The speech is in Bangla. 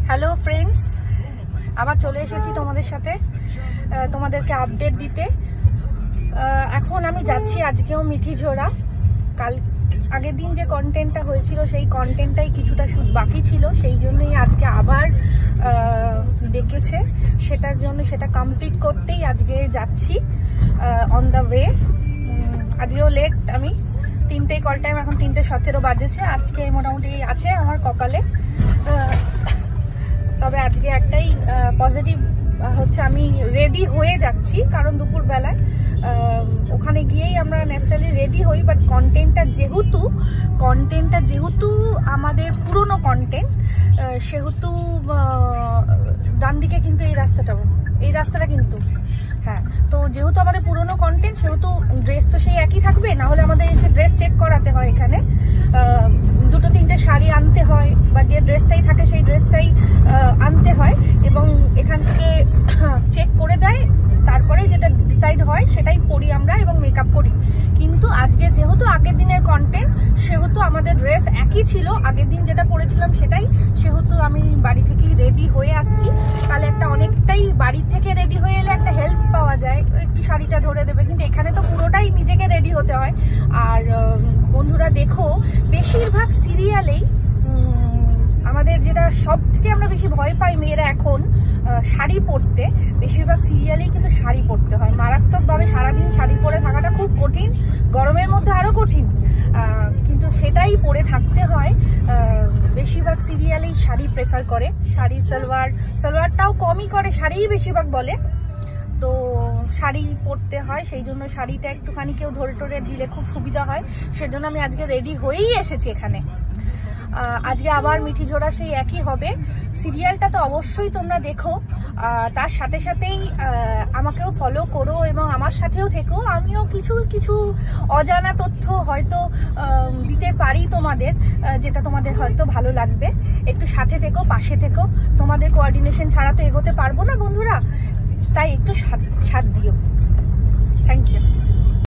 হ্যালো ফ্রেন্ডস, আবার চলে এসেছি তোমাদের সাথে তোমাদেরকে আপডেট দিতে। এখন আমি যাচ্ছি আজকেও মিঠিঝোড়া। আগের দিন যে কন্টেন্টটা হয়েছিল সেই কন্টেন্টটাই কিছুটা শুট বাকি ছিল, সেই জন্যই আজকে আবার ডেকেছে। সেটার জন্য সেটা কমপ্লিট করতেই আজকে যাচ্ছি অন দ্য ওয়ে। আজকেও লেট, আমি 3টে কল টাইম, এখন 3:17 বাজেছে। আজকে মোটামুটি আছে আমার কপালে। তবে আজকে একটাই পজিটিভ হচ্ছে, আমি রেডি হয়ে যাচ্ছি, কারণ দুপুরবেলায় ওখানে গিয়েই আমরা ন্যাচারালি রেডি হই। বাট কন্টেন্টটা যেহেতু আমাদের পুরনো কন্টেন্ট, সেহেতু ডান দিকে কিন্তু এই রাস্তাটা কিন্তু হ্যাঁ, তো যেহেতু আমাদের পুরনো কন্টেন্ট সেহেতু ড্রেস তো সেই একই থাকবে, না হলে আমাদের এসে ড্রেস চেক করাতে হয়। এখানে 2-3টে শাড়ি আনতে হয়, বা যে ড্রেসটাই থাকে সেই ড্রেসটাই আনতে হয়, এবং এখান থেকে চেক করে দেয়। তারপরে যেটা ডিসাইড হয় সেটাই পরি আমরা এবং মেকআপ করি। কিন্তু আজকে যেহেতু আগের দিনের কন্টেন্ট, সেহেতু আমাদের ড্রেস একই ছিল, আগের দিন যেটা পরেছিলাম সেটাই, সেহেতু আমি বাড়ি থেকেই রেডি হয়ে আসছি। তাহলে একটা অনেকটাই বাড়ি থেকে রেডি হয়ে এলে একটা হেল্প পাওয়া যায়, একটু শাড়িটা ধরে দেবে। কিন্তু এখানে তো পুরোটাই নিজেকে রেডি হতে হয়। আর বন্ধুরা দেখো, বেশিরভাগ সিরিয়ালেই আমাদের যেটা সব থেকে আমরা বেশি ভয় পাই মেয়েরা এখন শাড়ি পরতে, বেশিরভাগ সিরিয়ালেই কিন্তু শাড়ি পরতে হয় মারাত্মকভাবে। সারাদিন শাড়ি পরে থাকাটা খুব কঠিন, গরমের মধ্যে আরো কঠিন, কিন্তু সেটাই পরে থাকতে হয়। বেশিরভাগ সিরিয়ালেই শাড়ি প্রেফার করে, শাড়ি সালোয়ারটাও কমই করে, শাড়িই বেশিরভাগ বলে। তো শাড়ি পরতে হয়, সেই জন্য শাড়িটা একটুখানি কেউ ধরে টরে দিলে খুব সুবিধা হয়। সেজন্য আমি আজকে রেডি হয়েই এসেছি এখানে। আজকে আবার মিঠিঝোড়া সেই একই হবে। সিরিয়ালটা তো অবশ্যই তোমরা দেখো, তার সাথে সাথেই আমাকেও ফলো করো এবং আমার সাথেও থেকো। আমিও কিছু অজানা তথ্য হয়তো দিতে পারি তোমাদের, যেটা তোমাদের হয়তো ভালো লাগবে। একটু সাথে থেকো, পাশে থেকো। তোমাদের কোঅর্ডিনেশন ছাড়া তো এগোতে পারবো না বন্ধুরা, তাই একটু সাথ দিও। Thank you.